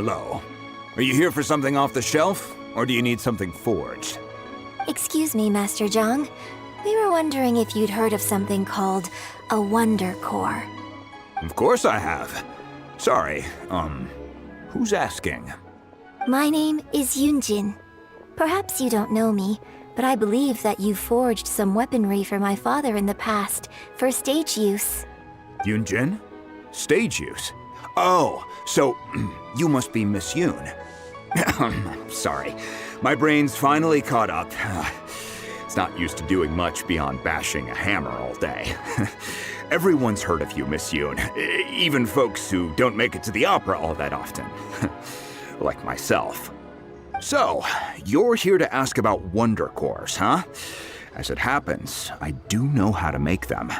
hello. Are you here for something off the shelf, or do you need something forged? Excuse me, Master Zhang. We were wondering if you'd heard of something called a Wonder Core. Of course I have. Sorry, who's asking? My name is Yunjin. Perhaps you don't know me, but I believe that you forged some weaponry for my father in the past, for stage use. Yunjin? Stage use? Oh, so you must be Miss Yoon. Sorry, my brain's finally caught up. It's not used to doing much beyond bashing a hammer all day. Everyone's heard of you, Miss Yoon, even folks who don't make it to the opera all that often. Like myself. So, you're here to ask about Wonder Cores, huh? As it happens, I do know how to make them.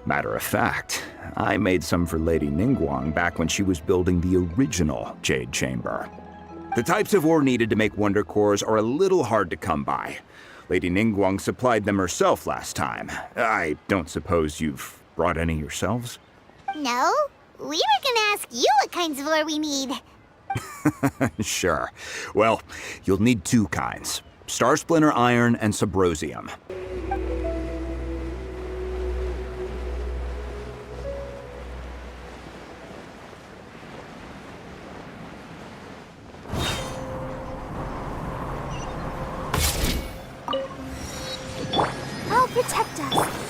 Matter of fact, I made some for Lady Ningguang back when she was building the original Jade Chamber. The types of ore needed to make Wonder Cores are a little hard to come by. Lady Ningguang supplied them herself last time. I don't suppose you've brought any yourselves? No, we were gonna ask you what kinds of ore we need. Sure. Well, you'll need two kinds. Star Splinter Iron and Subrosium. Oh, protect us.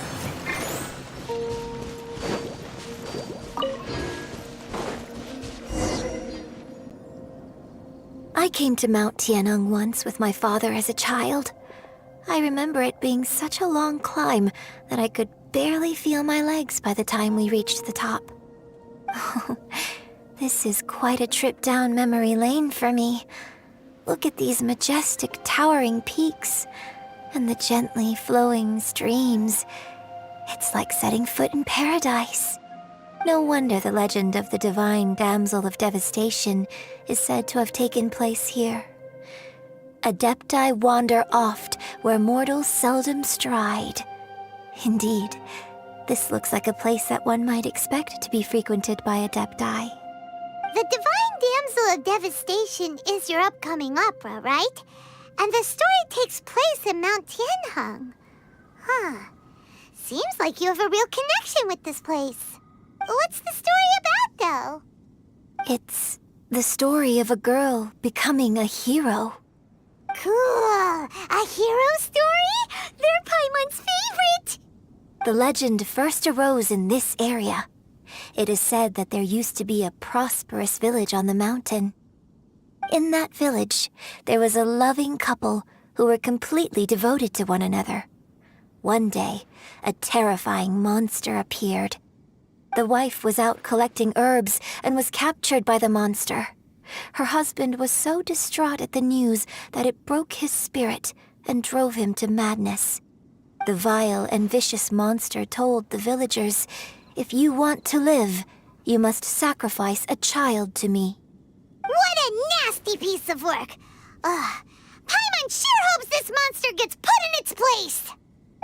I came to Mount Tianeng once with my father as a child. I remember it being such a long climb that I could barely feel my legs by the time we reached the top. Oh, this is quite a trip down memory lane for me. Look at these majestic, towering peaks and the gently flowing streams. It's like setting foot in paradise. No wonder the legend of the divine damsel of devastation is said to have taken place here. Adepti wander oft where mortals seldom stride. Indeed, this looks like a place that one might expect to be frequented by Adepti. The Divine Damsel of Devastation is your upcoming opera, right? And the story takes place in Mount Tianheng. Huh. Seems like you have a real connection with this place. What's the story about, though? It's the story of a girl becoming a hero. Cool. A hero story? They're Paimon's favorite! The legend first arose in this area. It is said that there used to be a prosperous village on the mountain. In that village, there was a loving couple who were completely devoted to one another. One day, a terrifying monster appeared. The wife was out collecting herbs and was captured by the monster. Her husband was so distraught at the news that it broke his spirit and drove him to madness. The vile and vicious monster told the villagers, "If you want to live, you must sacrifice a child to me." What a nasty piece of work! Paimon sure hopes this monster gets put in its place!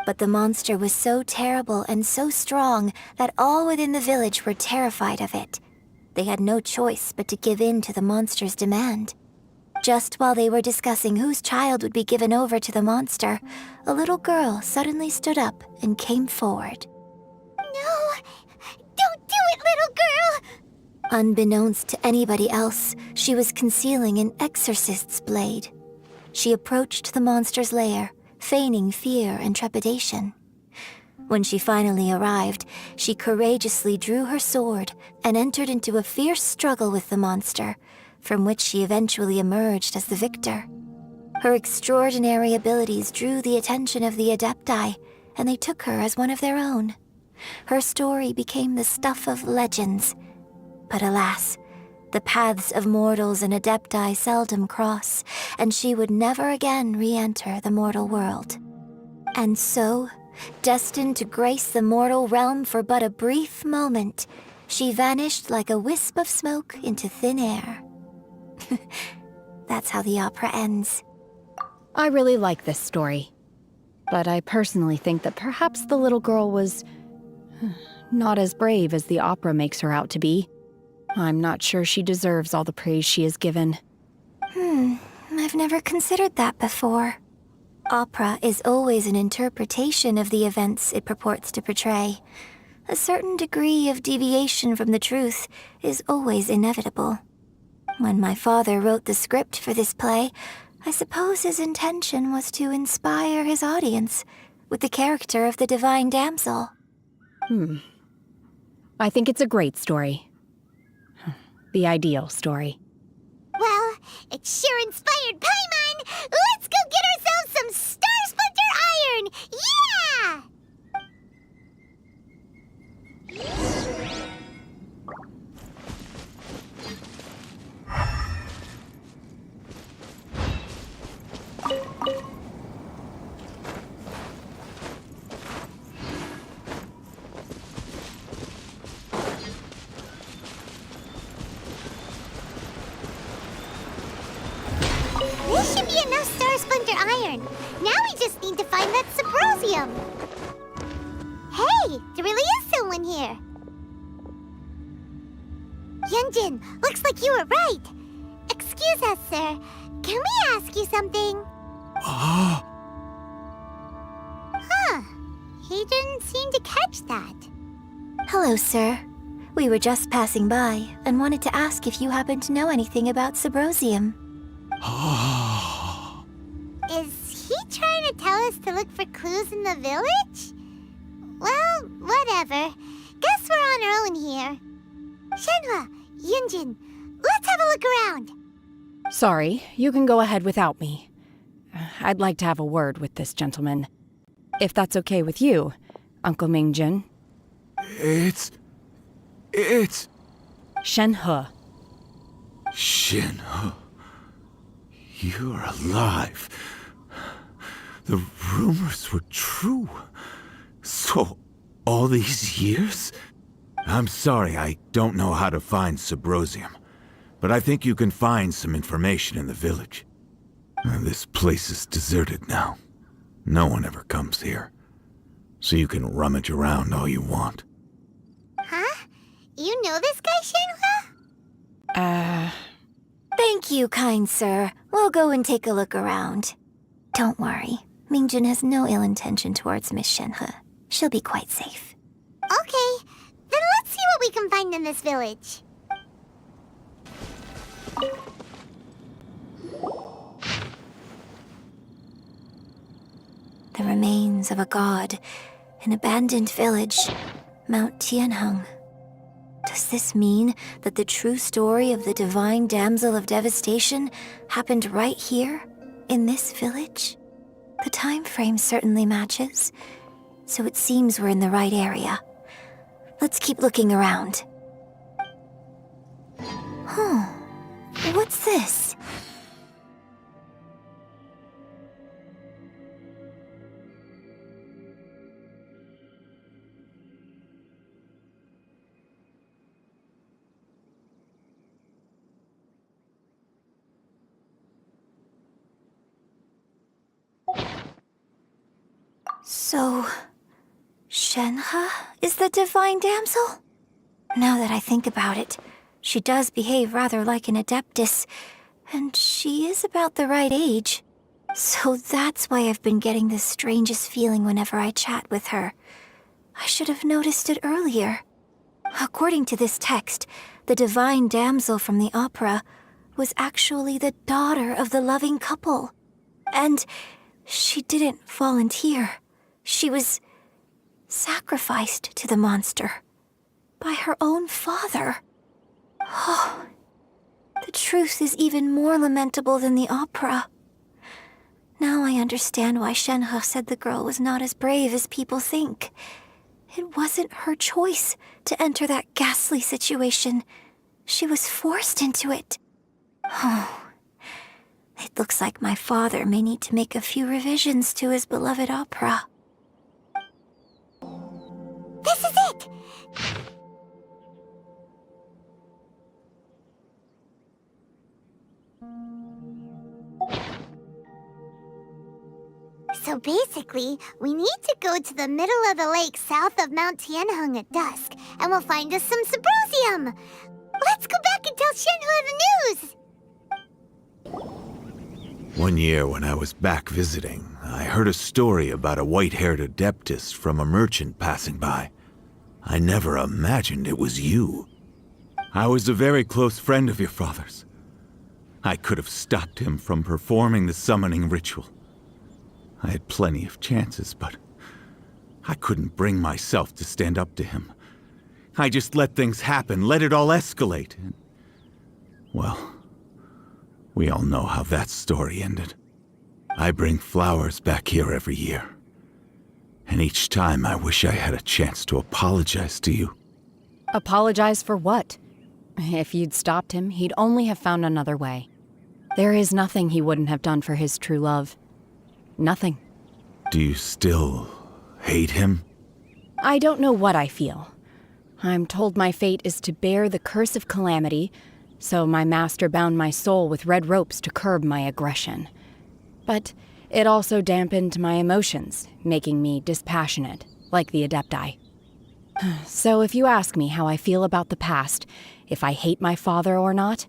But the monster was so terrible and so strong that all within the village were terrified of it. They had no choice but to give in to the monster's demand. Just while they were discussing whose child would be given over to the monster, a little girl suddenly stood up and came forward. No! Don't do it, little girl! Unbeknownst to anybody else, she was concealing an exorcist's blade. She approached the monster's lair, feigning fear and trepidation. When she finally arrived, she courageously drew her sword and entered into a fierce struggle with the monster, from which she eventually emerged as the victor. Her extraordinary abilities drew the attention of the Adepti, and they took her as one of their own. Her story became the stuff of legends. But alas, the paths of mortals and Adepti seldom cross, and she would never again re-enter the mortal world. And so, destined to grace the mortal realm for but a brief moment, she vanished like a wisp of smoke into thin air. That's how the opera ends. I really like this story. But I personally think that perhaps the little girl was not as brave as the opera makes her out to be. I'm not sure she deserves all the praise she is given. I've never considered that before. Opera is always an interpretation of the events it purports to portray. A certain degree of deviation from the truth is always inevitable. When my father wrote the script for this play, I suppose his intention was to inspire his audience with the character of the divine damsel. I think it's a great story. The ideal story. Well, it sure inspired Paimon! Let's go get ourselves some Star Splinter Iron! Yeah! This should be enough Star Splinter Iron. Now we just need to find that Subrosium. Hey, there really is someone here. Yunjin, looks like you were right. Excuse us, sir. Can we ask you something? Huh. He didn't seem to catch that. Hello, sir. We were just passing by and wanted to ask if you happen to know anything about Subrosium. Is he trying to tell us to look for clues in the village? Well, whatever. Guess we're on our own here. Shenhe, Yunjin, let's have a look around. Sorry, you can go ahead without me. I'd like to have a word with this gentleman. If that's okay with you, Uncle Mingjin. It's Shenhe. Shenhe. You're alive. The rumors were true. So, all these years? I'm sorry, I don't know how to find Subrosium, but I think you can find some information in the village. This place is deserted now. No one ever comes here. So you can rummage around all you want. Huh? You know this guy, Shenhe? Thank you, kind sir. We'll go and take a look around. Don't worry. Mingjin has no ill intention towards Miss Shenhe. She'll be quite safe. Okay, then let's see what we can find in this village. The remains of a god, an abandoned village, Mount Tianheng. Does this mean that the true story of the divine damsel of devastation happened right here, in this village? The time frame certainly matches, so it seems we're in the right area. Let's keep looking around. What's this? So, Shenhe is the divine damsel? Now that I think about it, she does behave rather like an adeptus, and she is about the right age. So that's why I've been getting the strangest feeling whenever I chat with her. I should have noticed it earlier. According to this text, the divine damsel from the opera was actually the daughter of the loving couple. And she didn't volunteer. She was sacrificed to the monster by her own father. Oh, the truth is even more lamentable than the opera. Now I understand why Shenhe said the girl was not as brave as people think. It wasn't her choice to enter that ghastly situation. She was forced into it. Oh, it looks like my father may need to make a few revisions to his beloved opera. This is it! So basically, we need to go to the middle of the lake south of Mount Tianheng at dusk, and we'll find us some Subrosium! Let's go back and tell Shenhe the news! One year when I was back visiting, I heard a story about a white-haired adeptus from a merchant passing by. I never imagined it was you. I was a very close friend of your father's. I could have stopped him from performing the summoning ritual. I had plenty of chances, but I couldn't bring myself to stand up to him. I just let things happen, let it all escalate. And, well, we all know how that story ended. I bring flowers back here every year. And each time I wish I had a chance to apologize to you. Apologize for what? If you'd stopped him, he'd only have found another way. There is nothing he wouldn't have done for his true love. Nothing. Do you still hate him? I don't know what I feel. I'm told my fate is to bear the curse of calamity, so my master bound my soul with red ropes to curb my aggression. But it also dampened my emotions, making me dispassionate, like the Adepti. So if you ask me how I feel about the past, if I hate my father or not,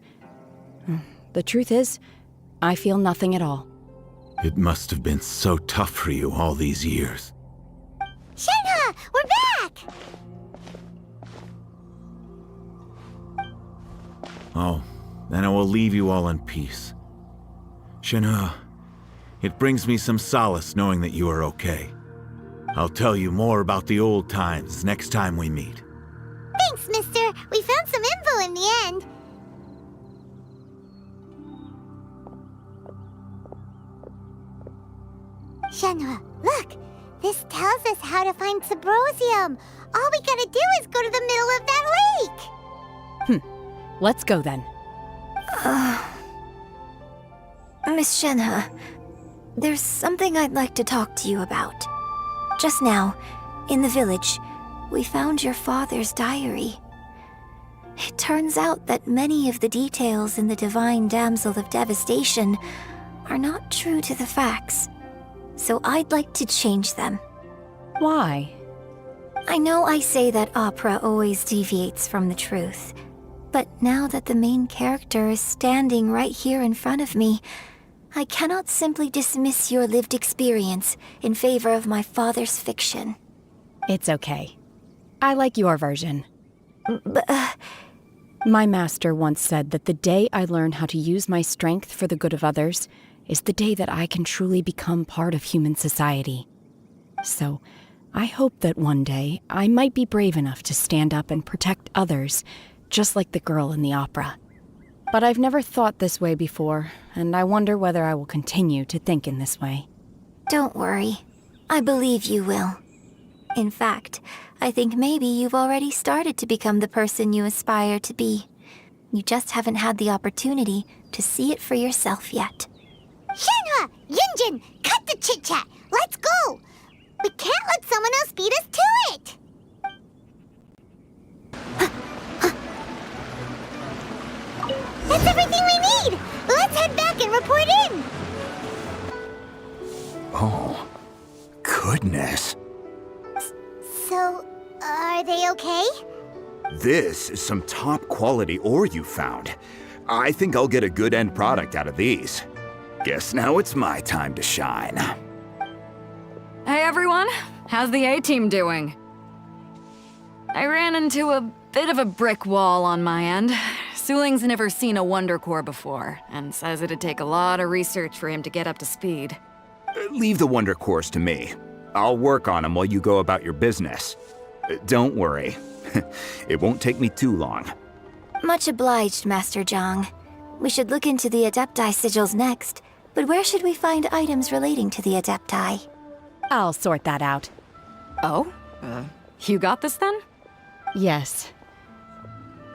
the truth is, I feel nothing at all. It must have been so tough for you all these years. Shenhe, we're back! Oh, then I will leave you all in peace. Shenhe, it brings me some solace knowing that you are okay. I'll tell you more about the old times next time we meet. Thanks, mister. We found some info in the end. Shenhe, look! This tells us how to find Subrosium. All we gotta do is go to the middle of that lake! Let's go then. Miss Shenhe, there's something I'd like to talk to you about. Just now, in the village, we found your father's diary. It turns out that many of the details in the Divine Damsel of Devastation are not true to the facts. So I'd like to change them. Why? I know I say that opera always deviates from the truth, but now that the main character is standing right here in front of me, I cannot simply dismiss your lived experience in favor of my father's fiction. It's okay. I like your version. But, My master once said that the day I learn how to use my strength for the good of others is the day that I can truly become part of human society. So, I hope that one day I might be brave enough to stand up and protect others, just like the girl in the opera. But I've never thought this way before, and I wonder whether I will continue to think in this way. don't worry. I believe you will. In fact, I think maybe you've already started to become the person you aspire to be. You just haven't had the opportunity to see it for yourself yet. Shenhe! Yunjin! Cut the chit-chat! Let's go! We can't let someone else beat us to it! That's everything we need! Let's head back and report in! Oh, goodness. So, are they okay? This is some top quality ore you found. I think I'll get a good end product out of these. Guess now it's my time to shine. Hey everyone, how's the A-team doing? I ran into a bit of a brick wall on my end. Suling's never seen a Wonder Core before, and says it'd take a lot of research for him to get up to speed. Leave the Wonder Cores to me. I'll work on them while you go about your business. Don't worry. It won't take me too long. Much obliged, Master Zhang. We should look into the Adepti sigils next, but where should we find items relating to the Adepti? I'll sort that out. Oh? You got this then? Yes.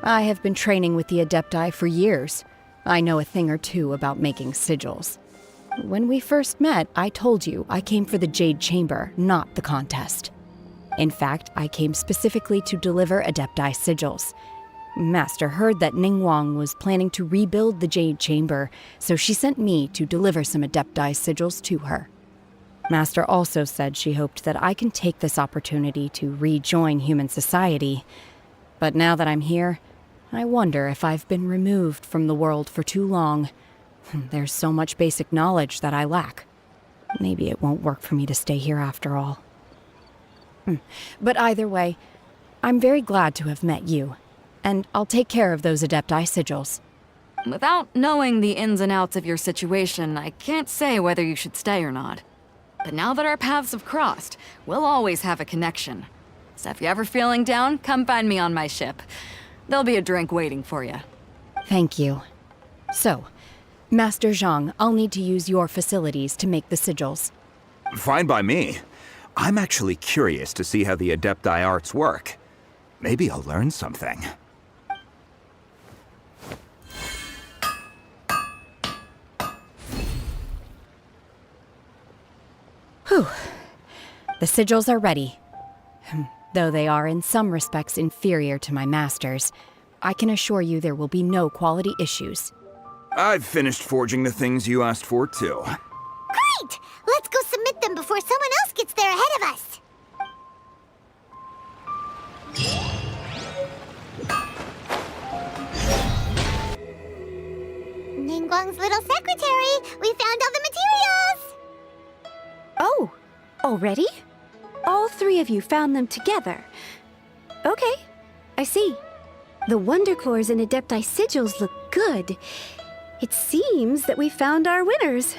I have been training with the Adepti for years. I know a thing or two about making sigils. When we first met, I told you I came for the Jade Chamber, not the contest. In fact, I came specifically to deliver Adepti sigils. Master heard that Ningguang was planning to rebuild the Jade Chamber, so she sent me to deliver some Adepti sigils to her. Master also said she hoped that I can take this opportunity to rejoin human society. But now that I'm here, I wonder if I've been removed from the world for too long. There's so much basic knowledge that I lack. Maybe it won't work for me to stay here after all. But either way, I'm very glad to have met you, and I'll take care of those Adepti sigils. Without knowing the ins and outs of your situation, I can't say whether you should stay or not. But now that our paths have crossed, we'll always have a connection. So if you're ever feeling down, come find me on my ship. There'll be a drink waiting for you. Thank you. So, Master Zhang, I'll need to use your facilities to make the sigils. Fine by me. I'm actually curious to see how the Adepti arts work. Maybe I'll learn something. Whew. The sigils are ready. Though they are in some respects inferior to my master's, I can assure you there will be no quality issues. I've finished forging the things you asked for, too. Great! Let's go submit them before someone else gets there ahead of us. Ningguang's little secretary, we found all the materials! Oh, already? All three of you found them together. Okay, I see. The Wonder Cores and Adepti sigils look good. It seems that we found our winners.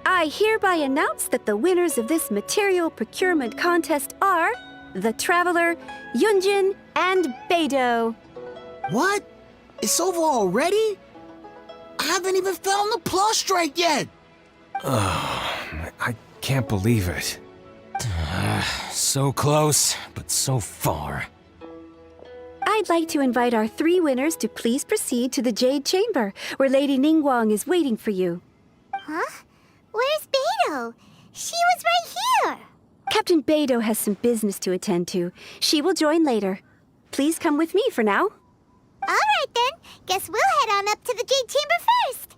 I hereby announce that the winners of this material procurement contest are the Traveler, Yunjin, and Beidou. What? It's over already? I haven't even found the plus strike yet! I can't believe it. So close, but so far. I'd like to invite our three winners to please proceed to the Jade Chamber, where Lady Ningguang is waiting for you. Huh? Where's Beidou? She was right here! Captain Beidou has some business to attend to. She will join later. Please come with me for now. Alright then, guess we'll head on up to the Jade Chamber first.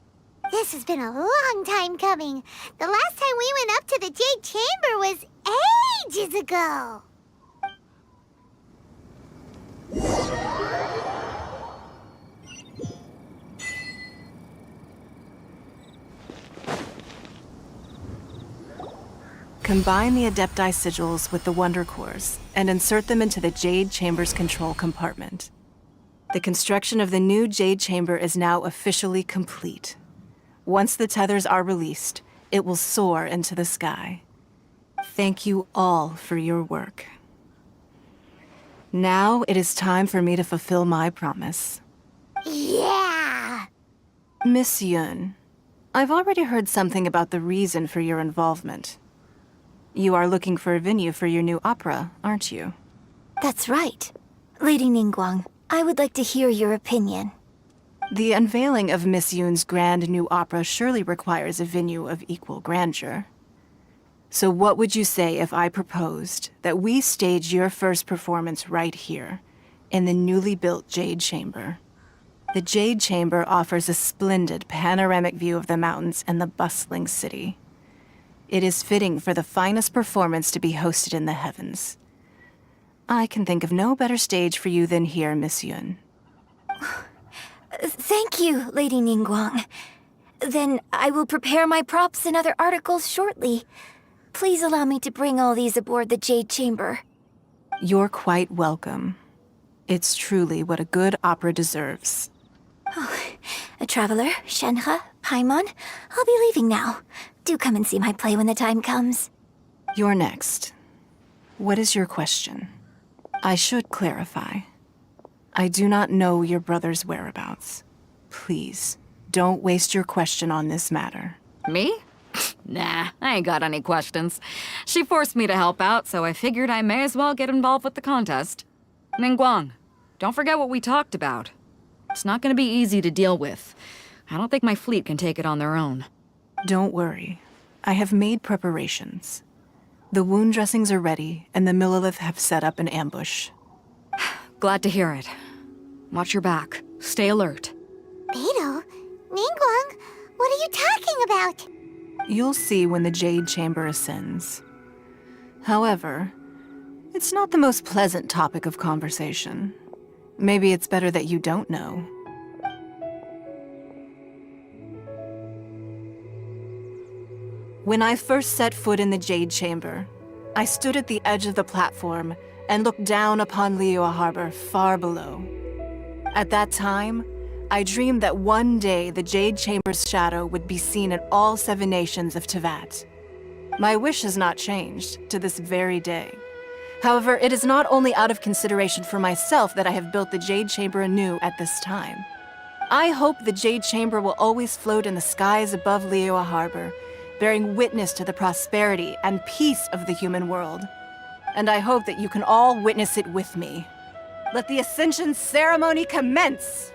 This has been a long time coming. The last time we went up to the Jade Chamber was ages ago. Combine the Adepti sigils with the Wonder Cores and insert them into the Jade Chamber's control compartment. The construction of the new Jade Chamber is now officially complete. Once the tethers are released, it will soar into the sky. Thank you all for your work. Now it is time for me to fulfill my promise. Yeah! Miss Yun, I've already heard something about the reason for your involvement. You are looking for a venue for your new opera, aren't you? That's right. Lady Ningguang, I would like to hear your opinion. The unveiling of Miss Yun's grand new opera surely requires a venue of equal grandeur. So what would you say if I proposed that we stage your first performance right here, in the newly built Jade Chamber? The Jade Chamber offers a splendid panoramic view of the mountains and the bustling city. It is fitting for the finest performance to be hosted in the heavens. I can think of no better stage for you than here, Miss Yun. Thank you, Lady Ningguang. Then I will prepare my props and other articles shortly. Please allow me to bring all these aboard the Jade Chamber. You're quite welcome. It's truly what a good opera deserves. A traveler, Shenhe, Paimon, I'll be leaving now. Do come and see my play when the time comes. You're next. What is your question? I should clarify. I do not know your brother's whereabouts. Please, don't waste your question on this matter. Me? Nah, I ain't got any questions. She forced me to help out, so I figured I may as well get involved with the contest. Ningguang, don't forget what we talked about. It's not gonna be easy to deal with. I don't think my fleet can take it on their own. Don't worry. I have made preparations. The wound dressings are ready, and the Millilith have set up an ambush. Glad to hear it. Watch your back. Stay alert. Beidou? Ningguang? What are you talking about? You'll see when the Jade Chamber ascends. However, It's not the most pleasant topic of conversation. Maybe it's better that you don't know. When I first set foot in the Jade Chamber, I stood at the edge of the platform and looked down upon Liyue Harbor far below. At that time, I dreamed that one day the Jade Chamber's shadow would be seen in all 7 nations of Teyvat. My wish has not changed to this very day. However, it is not only out of consideration for myself that I have built the Jade Chamber anew at this time. I hope the Jade Chamber will always float in the skies above Liyue Harbor, bearing witness to the prosperity and peace of the human world. And I hope that you can all witness it with me. Let the Ascension ceremony commence!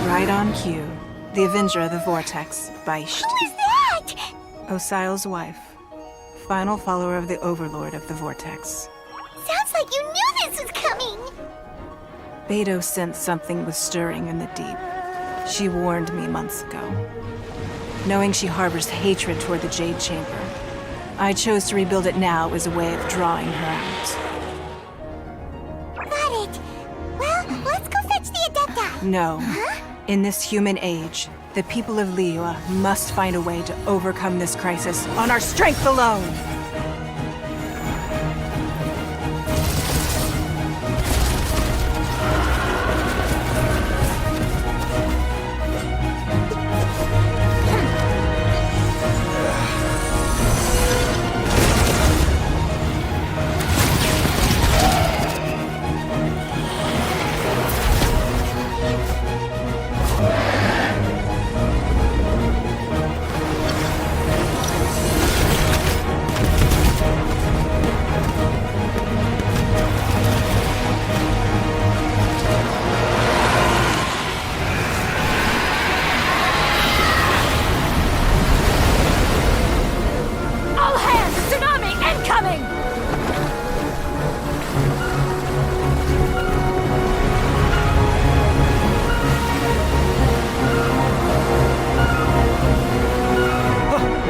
Right on cue. The Avenger of the Vortex, Beisht. Who is that? Osial's wife. Final follower of the Overlord of the Vortex. Sounds like you knew this was coming. Beidou sensed something was stirring in the deep. She warned me months ago. Knowing she harbors hatred toward the Jade Chamber, I chose to rebuild it now as a way of drawing her out. Got it. Well, let's go fetch the Adepti. No. In this human age, the people of Liyue must find a way to overcome this crisis on our strength alone!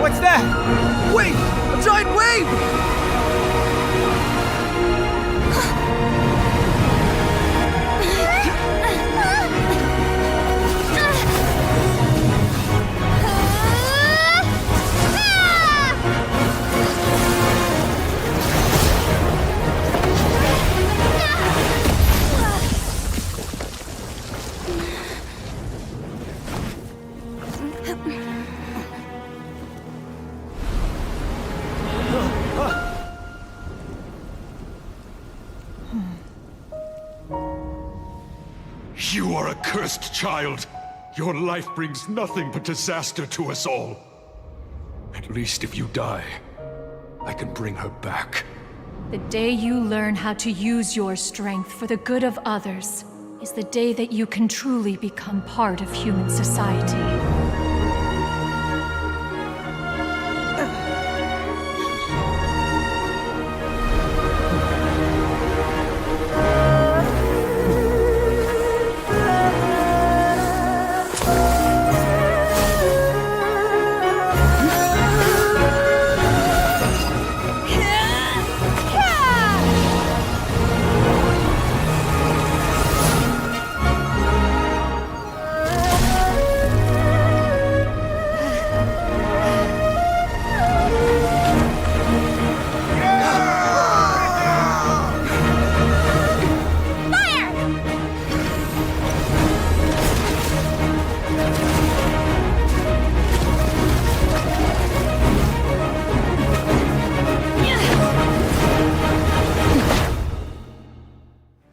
What's that? Wait! A giant wave! You are a cursed child. Your life brings nothing but disaster to us all. At least if you die, I can bring her back. The day you learn how to use your strength for the good of others is the day that you can truly become part of human society.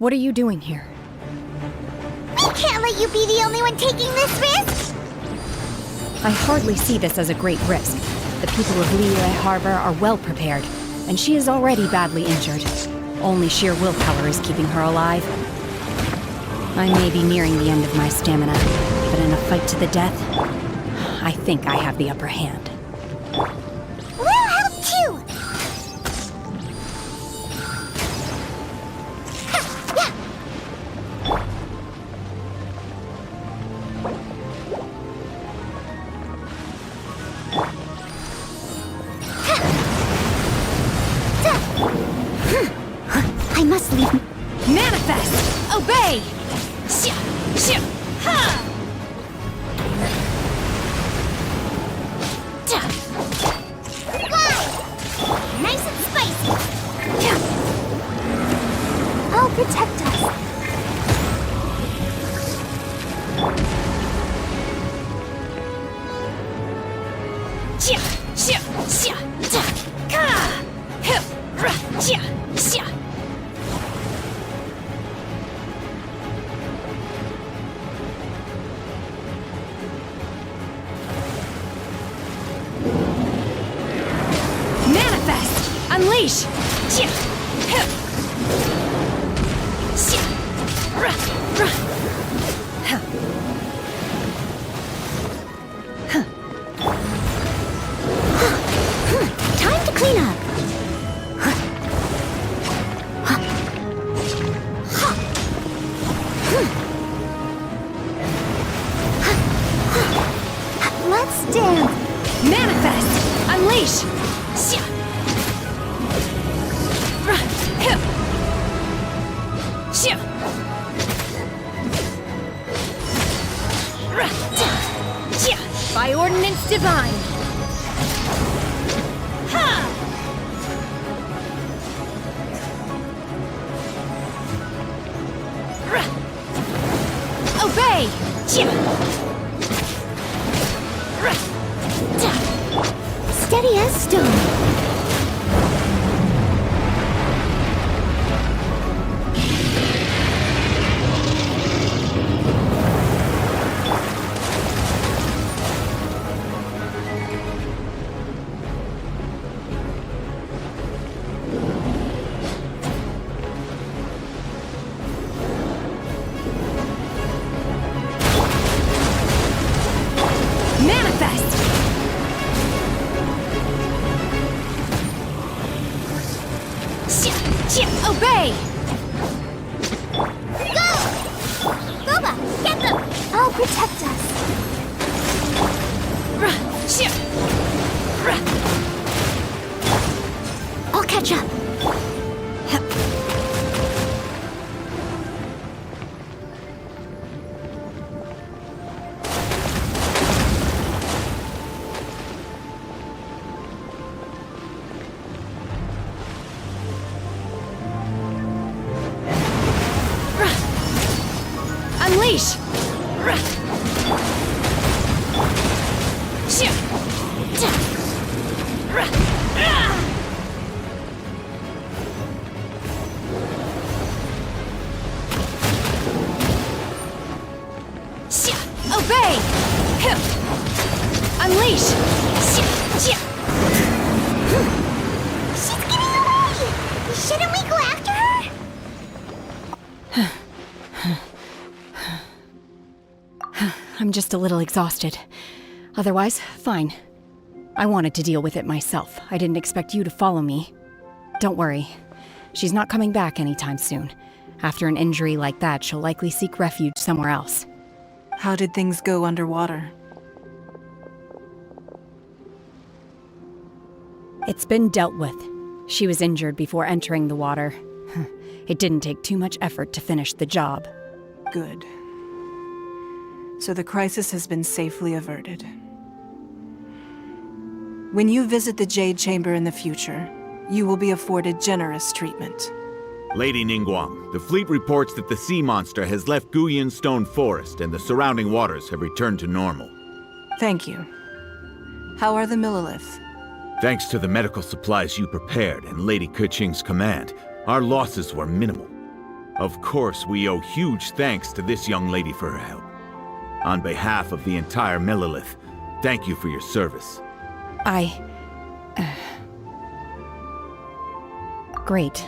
What are you doing here? We can't let you be the only one taking this risk! I hardly see this as a great risk. The people of Liyue Harbor are well prepared, and she is already badly injured. Only sheer willpower is keeping her alive. I may be nearing the end of my stamina, but in a fight to the death, I think I have the upper hand. We'll help too! I must leave. Manifest! Obey! Shia! Shia! Ha! Fly! Nice and spicy! I'll protect us. Shia! Shia! Shia! Ta! Ka! Hip! Ra! Shia! Shia! Unleash! Shia! Hip! Shia! Ra! Ra! Huh. Time to clean up. Let's dance. Manifest! Unleash! Shia! Hip! Shia! Shia! By ordinance divine! Ha! Obey! Steady as stone. Obey! Go! Boba, get them! I'll protect us. I'll catch up. Unleash! Obey! Unleash! She's getting away! Shouldn't we go after her? I'm just a little exhausted. Otherwise, fine. I wanted to deal with it myself. I didn't expect you to follow me. Don't worry. She's not coming back anytime soon. After an injury like that, she'll likely seek refuge somewhere else. How did things go underwater? It's been dealt with. She was injured before entering the water. It didn't take too much effort to finish the job. Good. So the crisis has been safely averted. When you visit the Jade Chamber in the future, you will be afforded generous treatment. Lady Ningguang, the fleet reports that the sea monster has left Guyan Stone Forest and the surrounding waters have returned to normal. Thank you. How are the Millilith? Thanks to the medical supplies you prepared and Lady Keqing's command, our losses were minimal. Of course, we owe huge thanks to this young lady for her help. On behalf of the entire Millelith, thank you for your service. Great.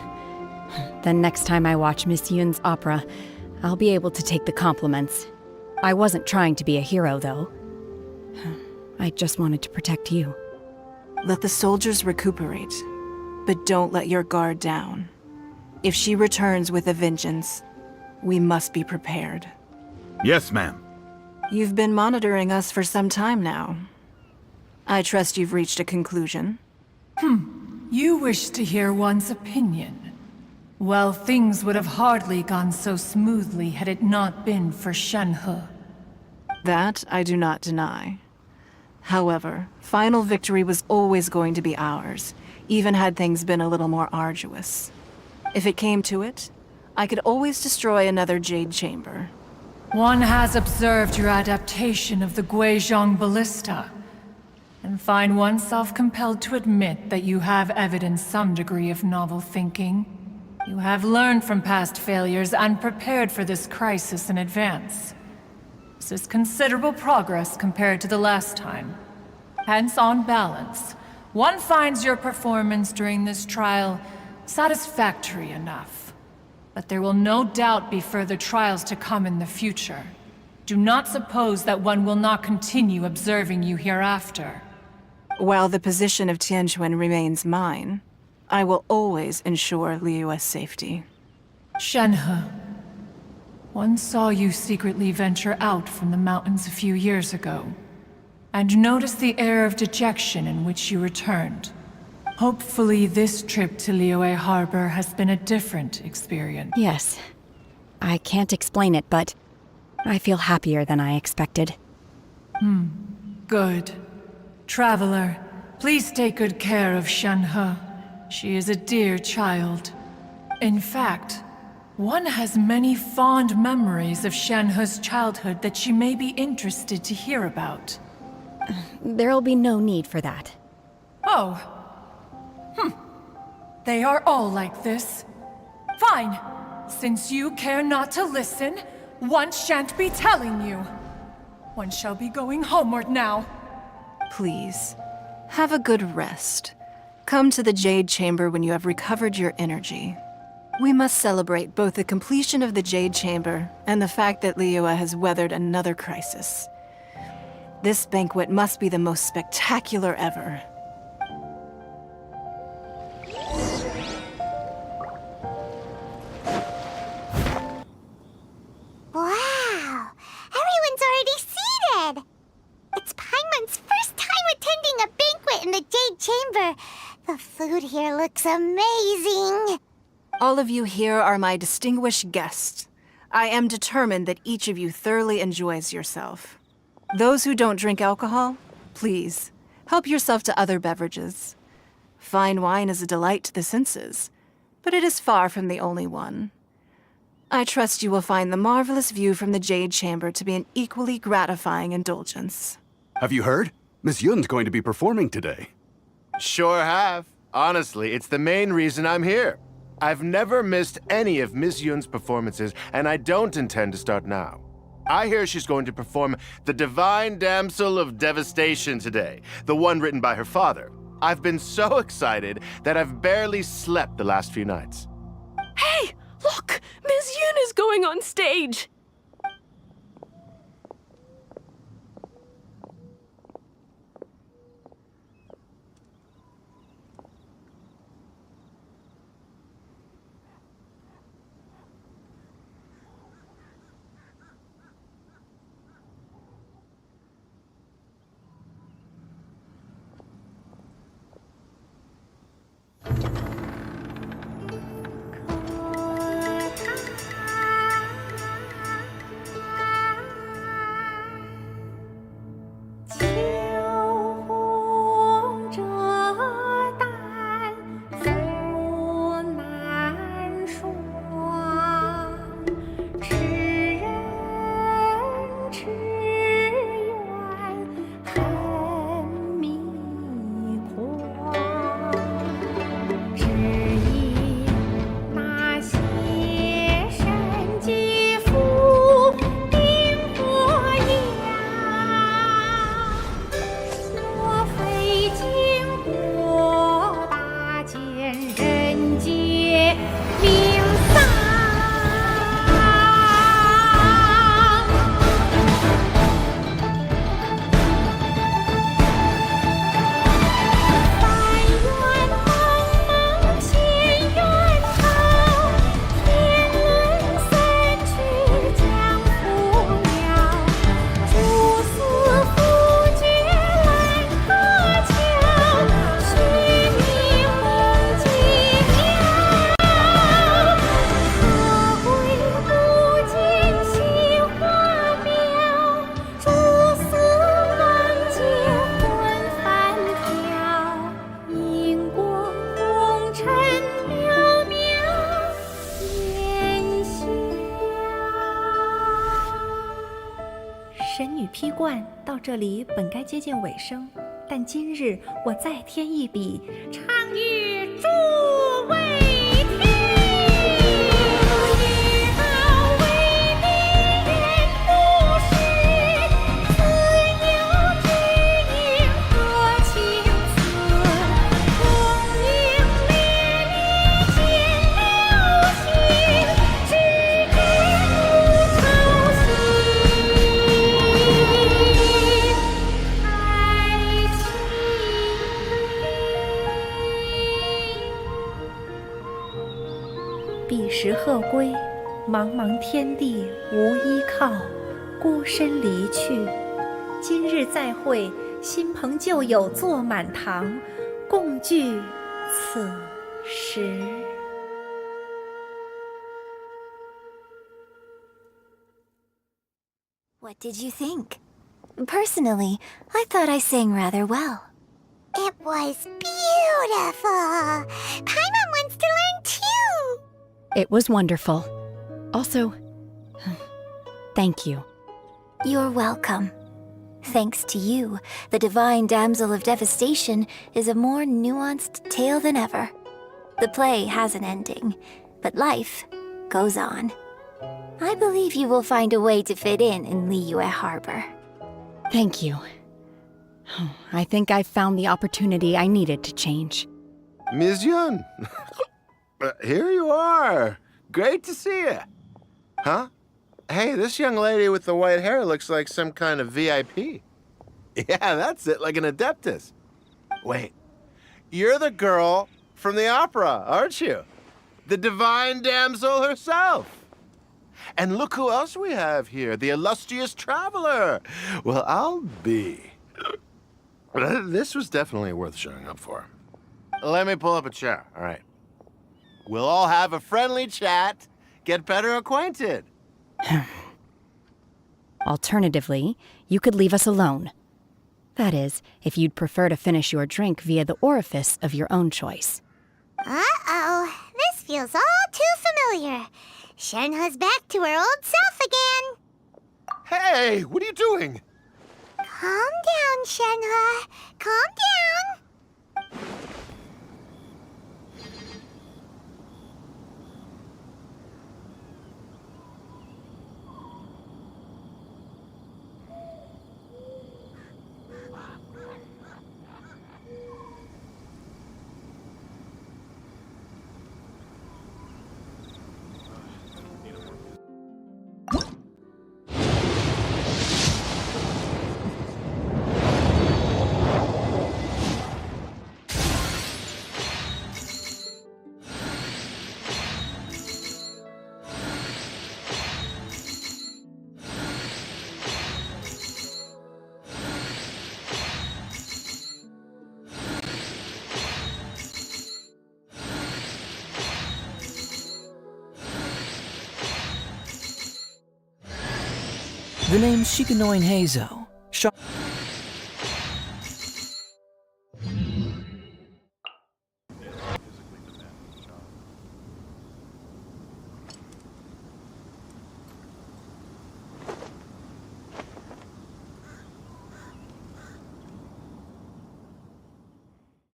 Then next time I watch Miss Yun's opera, I'll be able to take the compliments. I wasn't trying to be a hero, though. I just wanted to protect you. Let the soldiers recuperate, but don't let your guard down. If she returns with a vengeance, we must be prepared. Yes, ma'am. You've been monitoring us for some time now. I trust you've reached a conclusion. You wish to hear one's opinion. Well, things would have hardly gone so smoothly had it not been for Shenhe. That I do not deny. However, final victory was always going to be ours, even had things been a little more arduous. If it came to it, I could always destroy another Jade Chamber. One has observed your adaptation of the Guizhong Ballista, and find oneself compelled to admit that you have evidenced some degree of novel thinking. You have learned from past failures and prepared for this crisis in advance. This is considerable progress compared to the last time. Hence, on balance, one finds your performance during this trial satisfactory enough. But there will no doubt be further trials to come in the future. Do not suppose that one will not continue observing you hereafter. While the position of Tianquan remains mine, I will always ensure Liyue's safety. Shenhe, one saw you secretly venture out from the mountains a few years ago, and noticed the air of dejection in which you returned. Hopefully this trip to Liyue Harbor has been a different experience. Yes. I can't explain it, but I feel happier than I expected. Good. Traveler, please take good care of Shenhe. She is a dear child. In fact, one has many fond memories of Shenhe's childhood that she may be interested to hear about. There'll be no need for that. Oh. They are all like this. Fine. Since you care not to listen, one shan't be telling you. One shall be going homeward now. Please, have a good rest. Come to the Jade Chamber when you have recovered your energy. We must celebrate both the completion of the Jade Chamber and the fact that Liyue has weathered another crisis. This banquet must be the most spectacular ever. Wow! Everyone's already seated! It's Paimon's first time attending a banquet in the Jade Chamber. The food here looks amazing. All of you here are my distinguished guests. I am determined that each of you thoroughly enjoys yourself. Those who don't drink alcohol, please, help yourself to other beverages. Fine wine is a delight to the senses, but it is far from the only one. I trust you will find the marvelous view from the Jade Chamber to be an equally gratifying indulgence. Have you heard? Miss Yun's going to be performing today. Sure have. Honestly, it's the main reason I'm here. I've never missed any of Miss Yun's performances, and I don't intend to start now. I hear she's going to perform The Divine Damsel of Devastation today, the one written by her father. I've been so excited that I've barely slept the last few nights. Hey, look! Miss Yun is going on stage! 神女披冠到这里本该接近尾声，但今日我再添一笔，倡议诸位听，以道为地言不实，自有知音和情色，功名烈烈见了心，只知不操心。彼时鹤归，茫茫天地无依靠，孤身离去。今日再会，新朋旧友坐满堂，共聚此时。What did you think? Personally, I thought I sang rather well. It was beautiful. Paimon wants to learn too. It was wonderful. Also, thank you. You're welcome. Thanks to you, the Divine Damsel of Devastation is a more nuanced tale than ever. The play has an ending, but life goes on. I believe you will find a way to fit in Liyue Harbor. Thank you. I think I've found the opportunity I needed to change. Ms. Yun, here you are. Great to see you. Huh? Hey, this young lady with the white hair looks like some kind of VIP. Yeah, that's it, like an adeptus. Wait, you're the girl from the opera, aren't you? The divine damsel herself. And look who else we have here, the illustrious traveler. Well, I'll be. This was definitely worth showing up for. Let me pull up a chair, all right. We'll all have a friendly chat, get better acquainted. Alternatively, you could leave us alone. That is, if you'd prefer to finish your drink via the orifice of your own choice. Uh-oh, this feels all too familiar. Shenhe's back to her old self again. Hey, what are you doing? Calm down, Shenhe. Calm down. The name's Shikanoin Heizo.